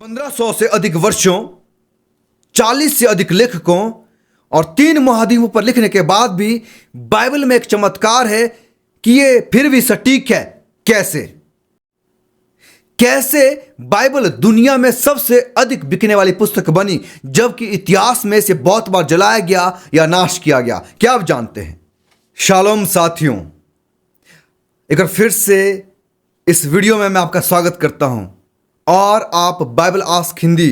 1500 से अधिक वर्षों, 40 से अधिक लेखकों और 3 महाद्वीपों पर लिखने के बाद भी बाइबल में एक चमत्कार है कि ये फिर भी सटीक है। कैसे बाइबल दुनिया में सबसे अधिक बिकने वाली पुस्तक बनी, जबकि इतिहास में इसे बहुत बार जलाया गया या नाश किया गया? क्या आप जानते हैं? शालोम साथियों, एक बार फिर से इस वीडियो में मैं आपका स्वागत करता हूं और आप बाइबल आस्क हिंदी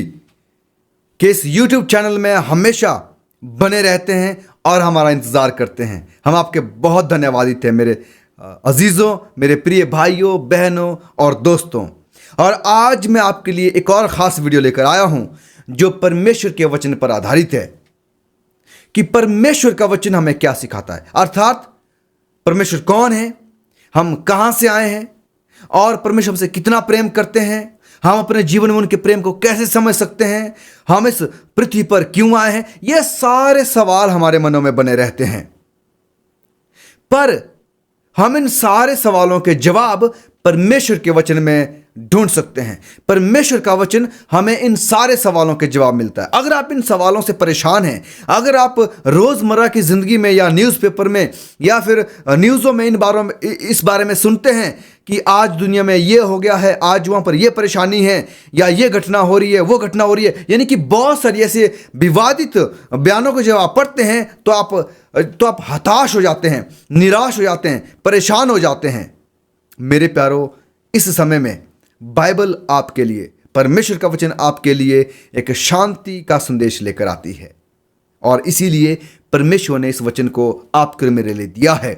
के इस यूट्यूब चैनल में हमेशा बने रहते हैं और हमारा इंतज़ार करते हैं। हम आपके बहुत धन्यवादी थे मेरे अजीज़ों, मेरे प्रिय भाइयों, बहनों और दोस्तों। और आज मैं आपके लिए एक और ख़ास वीडियो लेकर आया हूं जो परमेश्वर के वचन पर आधारित है कि परमेश्वर का वचन हमें क्या सिखाता है, अर्थात परमेश्वर कौन है, हम कहां से आए हैं और परमेश्वर हमसे कितना प्रेम करते हैं, हम अपने जीवन में उनके प्रेम को कैसे समझ सकते हैं, हम इस पृथ्वी पर क्यों आए हैं। ये सारे सवाल हमारे मनों में बने रहते हैं, पर हम इन सारे सवालों के जवाब परमेश्वर के वचन में ढूंढ सकते हैं। परमेश्वर का वचन हमें इन सारे सवालों के जवाब मिलता है। अगर आप इन सवालों से परेशान हैं, अगर आप रोज़मर्रा की ज़िंदगी में या न्यूज़पेपर में या फिर न्यूज़ों में इस बारे में सुनते हैं कि आज दुनिया में ये हो गया है, आज वहाँ पर ये परेशानी है, या ये घटना हो रही है, वो घटना हो रही है, यानी कि बहुत सारी ऐसे विवादित बयानों को जब आप पढ़ते हैं तो आप हताश हो जाते हैं, निराश हो जाते हैं, परेशान हो जाते हैं। मेरे प्यारो, इस समय में बाइबल आपके लिए, परमेश्वर का वचन आपके लिए एक शांति का संदेश लेकर आती है और इसीलिए परमेश्वर ने इस वचन को आपके मेरे लिए दिया है।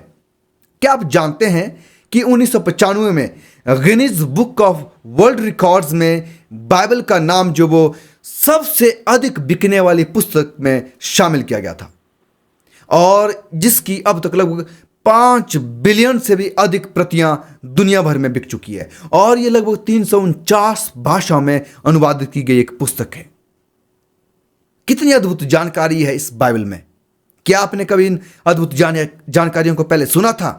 क्या आप जानते हैं कि 1995 में Guinness book of world records में बाइबल का नाम जो वो सबसे अधिक बिकने वाली पुस्तक में शामिल किया गया था और जिसकी अब तक लगभग 5 बिलियन से भी अधिक प्रतियां दुनिया भर में बिक चुकी है और ये लगभग 349 भाषाओं में अनुवादित की गई एक पुस्तक है। कितनी अद्भुत जानकारी है इस बाइबल में। क्या आपने कभी इन अद्भुत जानकारियों को पहले सुना था?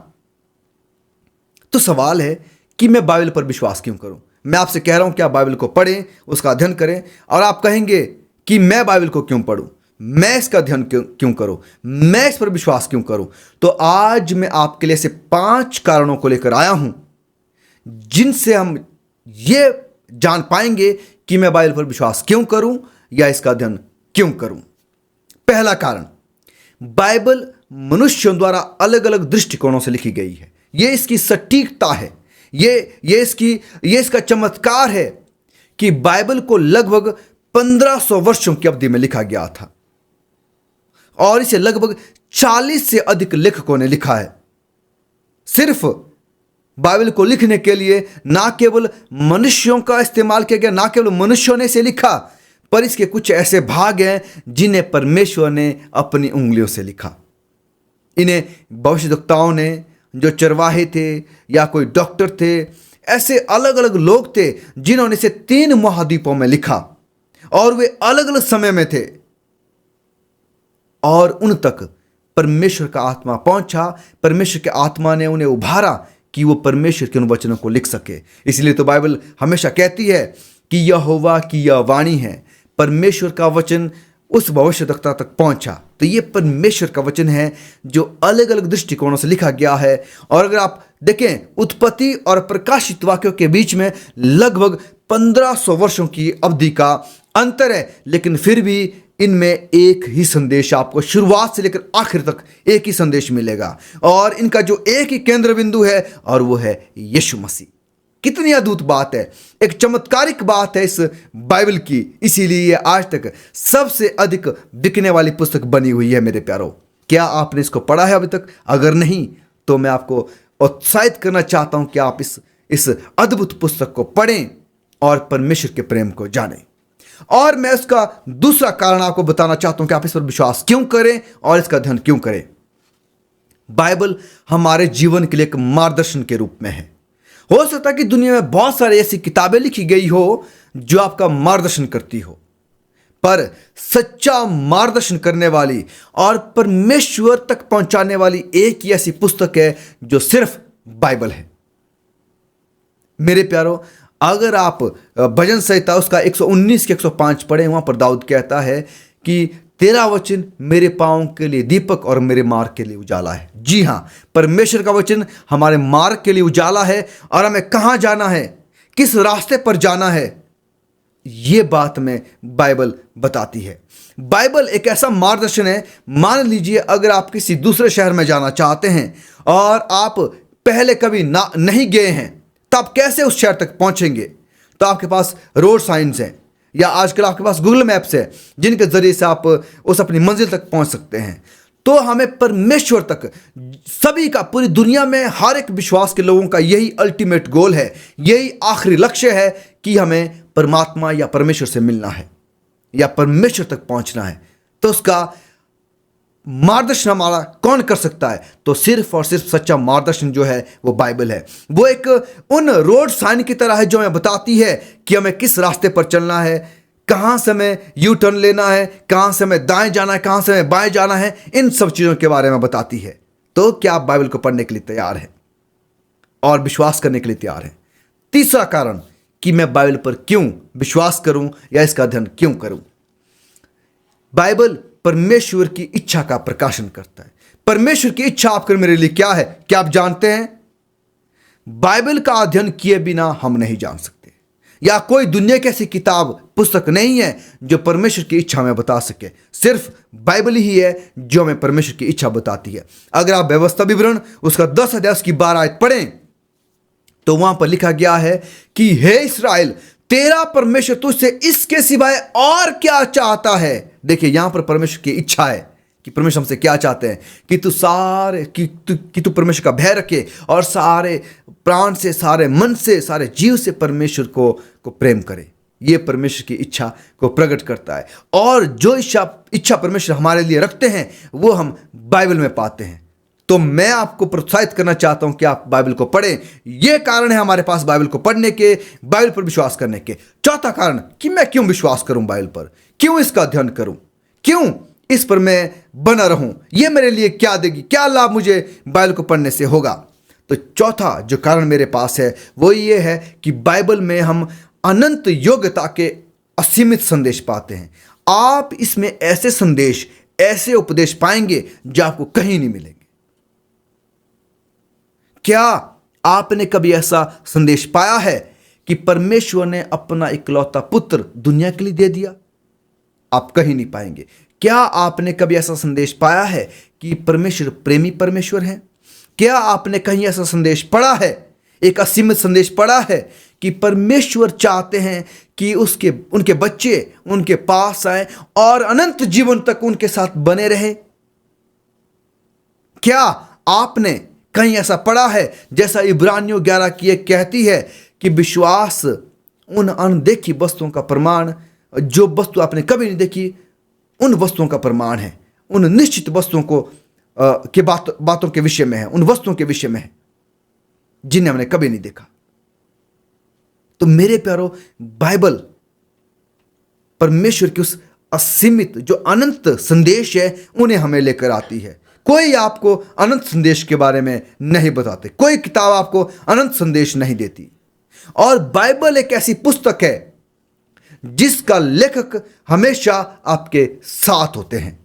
तो सवाल है कि मैं बाइबल पर विश्वास क्यों करूं? मैं आपसे कह रहा हूं कि आप बाइबल को पढ़ें, उसका अध्ययन करें, और आप कहेंगे कि मैं बाइबल को क्यों पढ़ूं, मैं इसका अध्ययन क्यों करूं, मैं इस पर विश्वास क्यों करूं? तो आज मैं आपके लिए ऐसे 5 कारणों को लेकर आया हूं जिनसे हम ये जान पाएंगे कि मैं बाइबल पर विश्वास क्यों करूं या इसका अध्ययन क्यों करूं। पहला कारण, बाइबल मनुष्यों द्वारा अलग अलग दृष्टिकोणों से लिखी गई है। ये इसकी सटीकता है, ये इसका चमत्कार है कि बाइबल को लगभग 1500 वर्षों की अवधि में लिखा गया था और इसे लगभग 40 से अधिक लेखकों ने लिखा है। सिर्फ बाइबल को लिखने के लिए ना केवल मनुष्यों का इस्तेमाल किया गया, ना केवल मनुष्यों ने इसे लिखा, पर इसके कुछ ऐसे भाग हैं जिन्हें परमेश्वर ने अपनी उंगलियों से लिखा। इन्हें भविष्यद्वक्ताओं ने, जो चरवाहे थे या कोई डॉक्टर थे, ऐसे अलग अलग लोग थे जिन्होंने इसे 3 महाद्वीपों में लिखा और वे अलग अलग समय में थे और उन तक परमेश्वर का आत्मा पहुंचा। परमेश्वर के आत्मा ने उन्हें उभारा कि वो परमेश्वर के उन वचनों को लिख सके। इसलिए तो बाइबल हमेशा कहती है कि यहोवा की यह वाणी है, परमेश्वर का वचन उस भविष्यद्वक्ता तक पहुंचा। तो ये परमेश्वर का वचन है जो अलग अलग दृष्टिकोणों से लिखा गया है। और अगर आप देखें, उत्पत्ति और प्रकाशित वाक्यों के बीच में लगभग 1500 वर्षों की अवधि का अंतर है, लेकिन फिर भी इनमें एक ही संदेश आपको शुरुआत से लेकर आखिर तक एक ही संदेश मिलेगा और इनका जो एक ही केंद्र बिंदु है और वो है यीशु मसीह। कितनी अद्भुत बात है, एक चमत्कारिक बात है इस बाइबल की। इसीलिए ये आज तक सबसे अधिक बिकने वाली पुस्तक बनी हुई है। मेरे प्यारो, क्या आपने इसको पढ़ा है अभी तक? अगर नहीं तो मैं आपको उत्साहित करना चाहता हूं कि आप इस अद्भुत पुस्तक को पढ़ें और परमेश्वर के प्रेम को जानें। और मैं उसका दूसरा कारण आपको बताना चाहता हूं कि आप इस पर विश्वास क्यों करें और इसका अध्ययन क्यों करें। बाइबल हमारे जीवन के लिए एक मार्गदर्शन के रूप में है। हो सकता है कि दुनिया में बहुत सारी ऐसी किताबें लिखी गई हो जो आपका मार्गदर्शन करती हो, पर सच्चा मार्गदर्शन करने वाली और परमेश्वर तक पहुंचाने वाली एक ही ऐसी पुस्तक है जो सिर्फ बाइबल है। मेरे प्यारो, अगर आप भजन संहिता उसका 119 के 105 पढ़े, वहां पर दाऊद कहता है कि तेरा वचन मेरे पाँव के लिए दीपक और मेरे मार्ग के लिए उजाला है। जी हाँ, परमेश्वर का वचन हमारे मार्ग के लिए उजाला है, और हमें कहाँ जाना है, किस रास्ते पर जाना है, ये बात में बाइबल बताती है। बाइबल एक ऐसा मार्गदर्शन है। मान लीजिए अगर आप किसी दूसरे शहर में जाना चाहते हैं और आप पहले कभी नहीं गए हैं, तो आप कैसे उस शहर तक पहुंचेंगे? तो आपके पास रोड साइंस हैं, या आजकल आपके पास गूगल मैप्स है, जिनके जरिए से आप उस अपनी मंजिल तक पहुंच सकते हैं। तो हमें परमेश्वर तक, सभी का, पूरी दुनिया में हर एक विश्वास के लोगों का यही अल्टीमेट गोल है, यही आखिरी लक्ष्य है कि हमें परमात्मा या परमेश्वर से मिलना है या परमेश्वर तक पहुंचना है। तो उसका मार्गदर्शन हमारा कौन कर सकता है? तो सिर्फ और सिर्फ सच्चा मार्गदर्शन जो है वो बाइबल है। वो एक उन रोड साइन की तरह है जो हमें बताती है कि हमें किस रास्ते पर चलना है, कहां से हमें यू टर्न लेना है, कहां से हमें दाएं जाना है, कहां से हमें बाएं जाना है, इन सब चीजों के बारे में बताती है। तो क्या आप बाइबल को पढ़ने के लिए तैयार हैं और विश्वास करने के लिए तैयार हैं? तीसरा कारण कि मैं बाइबल पर क्यों विश्वास करूं या इसका अध्ययन क्यों करूं। बाइबल परमेश्वर की इच्छा का प्रकाशन करता है। परमेश्वर की इच्छा आपके मेरे लिए क्या है, क्या आप जानते हैं? बाइबल का अध्ययन किए बिना हम नहीं जान सकते, या कोई दुनिया की ऐसी किताब पुस्तक नहीं है जो परमेश्वर की इच्छा में बता सके। सिर्फ बाइबल ही है जो हमें परमेश्वर की इच्छा बताती है। अगर आप व्यवस्था विवरण उसका 10 अध्याय उसकी 12 आयत पढ़ें, तो वहां पर लिखा गया है कि हे इस्राएल, तेरा परमेश्वर तुझसे इसके सिवाय और क्या चाहता है। देखिए, यहां पर परमेश्वर की इच्छा है कि परमेश्वर हमसे क्या चाहते हैं, कि तू परमेश्वर का भय रखे और सारे प्राण से, सारे मन से, सारे जीव से परमेश्वर को प्रेम करे। ये परमेश्वर की इच्छा को प्रकट करता है। और जो इच्छा परमेश्वर हमारे लिए रखते हैं वो हम बाइबल में पाते हैं। तो मैं आपको प्रोत्साहित करना चाहता हूं कि आप बाइबल को पढ़ें। यह कारण है हमारे पास बाइबल को पढ़ने के, बाइबल पर विश्वास करने के। चौथा कारण कि मैं क्यों विश्वास करूं बाइबल पर, क्यों इसका अध्ययन करूं, क्यों इस पर मैं बना रहूं, यह मेरे लिए क्या देगी, क्या लाभ मुझे बाइबल को पढ़ने से होगा। तो चौथा जो कारण मेरे पास है वो ये है कि बाइबल में हम अनंत योग्यता के असीमित संदेश पाते हैं। आप इसमें ऐसे संदेश, ऐसे उपदेश पाएंगे जो आपको कहीं नहीं मिलेंगे। क्या आपने कभी ऐसा संदेश पाया है कि परमेश्वर ने अपना इकलौता पुत्र दुनिया के लिए दे दिया? आप कहीं नहीं पाएंगे। क्या आपने कभी ऐसा संदेश पाया है कि परमेश्वर प्रेमी परमेश्वर है? क्या आपने कहीं ऐसा संदेश पढ़ा है, एक असीमित संदेश पढ़ा है कि परमेश्वर चाहते हैं कि उनके बच्चे उनके पास आए और अनंत जीवन तक उनके साथ बने रहे? क्या आपने कहीं ऐसा पढ़ा है जैसा इब्रानियों 11 की एक कहती है कि विश्वास उन अनदेखी वस्तुओं का प्रमाण, जो वस्तु आपने कभी नहीं देखी उन वस्तुओं का प्रमाण है, उन निश्चित वस्तुओं को के बातों के विषय में है, उन वस्तुओं के विषय में है जिन्हें हमने कभी नहीं देखा। तो मेरे प्यारो, बाइबल परमेश्वर की उस असीमित जो अनंत संदेश है उन्हें हमें लेकर आती है। कोई आपको अनंत संदेश के बारे में नहीं बताते, कोई किताब आपको अनंत संदेश नहीं देती। और बाइबल एक ऐसी पुस्तक है जिसका लेखक हमेशा आपके साथ होते हैं।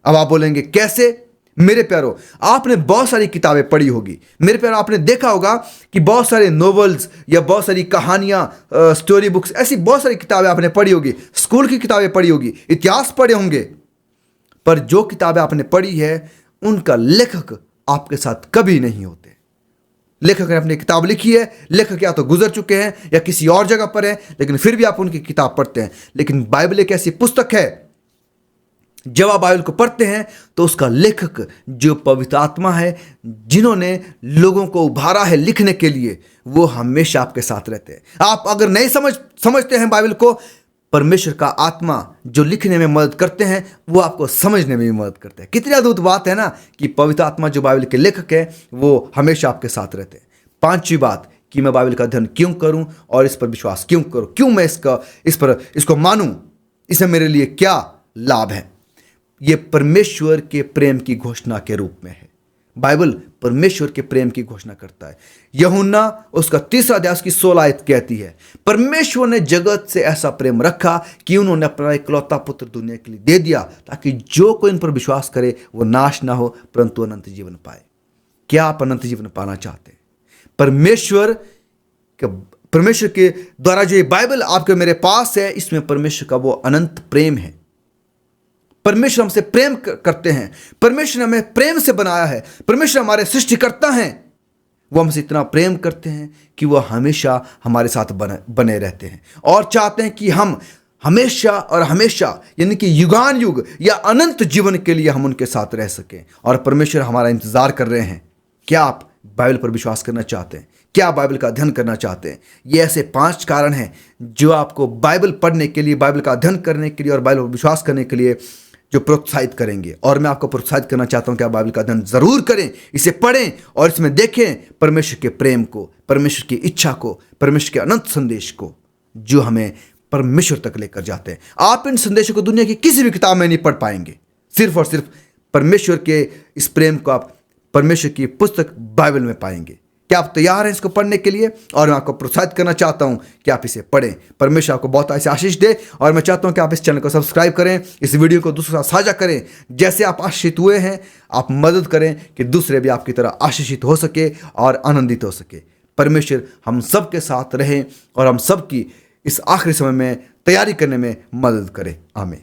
अब आप बोलेंगे कैसे? मेरे प्यारो, आपने बहुत सारी किताबें पढ़ी होगी। मेरे प्यारो, आपने देखा होगा कि बहुत सारे नोवेल्स या बहुत सारी कहानियां, स्टोरी बुक्स, ऐसी बहुत सारी किताबें आपने पढ़ी होगी। स्कूल की किताबें पढ़ी होगी, इतिहास पढ़े होंगे। पर जो किताबें आपने पढ़ी है उनका लेखक आपके साथ कभी नहीं होते। लेखक ने अपनी किताब लिखी है, लेखक या तो गुजर चुके हैं या किसी और जगह पर है, लेकिन फिर भी आप उनकी किताब पढ़ते हैं। लेकिन बाइबल एक ऐसी पुस्तक है, जब आप बाइबल को पढ़ते हैं तो उसका लेखक जो पवित्र आत्मा है, जिन्होंने लोगों को उभारा है लिखने के लिए, वो हमेशा आपके साथ रहते हैं। आप अगर नहीं समझते हैं बाइबल को, परमेश्वर का आत्मा जो लिखने में मदद करते हैं वो आपको समझने में भी मदद करते हैं। कितनी अद्भुत बात है ना कि पवित्र आत्मा जो बाइबल के लेखक है वो हमेशा आपके साथ रहते हैं। पांचवी बात कि मैं बाइबल का अध्ययन क्यों करूं और इस पर विश्वास क्यों करूं, क्यों मैं इसको मानूं, इसमें मेरे लिए क्या लाभ है। यह परमेश्वर के प्रेम की घोषणा के रूप में है। बाइबल परमेश्वर के प्रेम की घोषणा करता है। यूहन्ना उसका 3 अध्याय की 16 आयत कहती है, परमेश्वर ने जगत से ऐसा प्रेम रखा कि उन्होंने अपना इकलौता पुत्र दुनिया के लिए दे दिया, ताकि जो कोई इन पर विश्वास करे वो नाश ना हो परंतु अनंत जीवन पाए। क्या आप अनंत जीवन पाना चाहते हैं? परमेश्वर के द्वारा जो ये बाइबल आपके मेरे पास है, इसमें परमेश्वर का वो अनंत प्रेम है। परमेश्वर हमसे प्रेम करते हैं। परमेश्वर ने हमें प्रेम से बनाया है। परमेश्वर हमारे सृष्टिकर्ता हैं। वो हमसे इतना प्रेम करते हैं कि वो हमेशा हमारे साथ बने रहते हैं और चाहते हैं कि हम हमेशा और हमेशा, यानी कि युगान युग या अनंत जीवन के लिए हम उनके साथ रह सकें। और परमेश्वर हमारा इंतजार कर रहे हैं। क्या आप बाइबल पर विश्वास करना चाहते हैं? क्या आप बाइबल का अध्ययन करना चाहते हैं? ये ऐसे 5 कारण हैं जो आपको बाइबल पढ़ने के लिए, बाइबल का अध्ययन करने के लिए और बाइबल पर विश्वास करने के लिए जो प्रोत्साहित करेंगे। और मैं आपको प्रोत्साहित करना चाहता हूं कि आप बाइबल का अध्ययन जरूर करें, इसे पढ़ें और इसमें देखें परमेश्वर के प्रेम को, परमेश्वर की इच्छा को, परमेश्वर के अनंत संदेश को, जो हमें परमेश्वर तक लेकर जाते हैं। आप इन संदेशों को दुनिया की किसी भी किताब में नहीं पढ़ पाएंगे। सिर्फ और सिर्फ परमेश्वर के इस प्रेम को आप परमेश्वर की पुस्तक बाइबल में पाएंगे। क्या आप तैयार हैं इसको पढ़ने के लिए? और मैं आपको प्रोत्साहित करना चाहता हूं कि आप इसे पढ़ें। परमेश्वर आपको बहुत ऐसी आशीष दे। और मैं चाहता हूं कि आप इस चैनल को सब्सक्राइब करें, इस वीडियो को दूसरों के साथ साझा करें। जैसे आप आशीषित हुए हैं, आप मदद करें कि दूसरे भी आपकी तरह आशीषित हो सके और आनंदित हो सके। परमेश्वर हम सब के साथ रहें और हम सब की इस आखिरी समय में तैयारी करने में मदद करें। आमीन।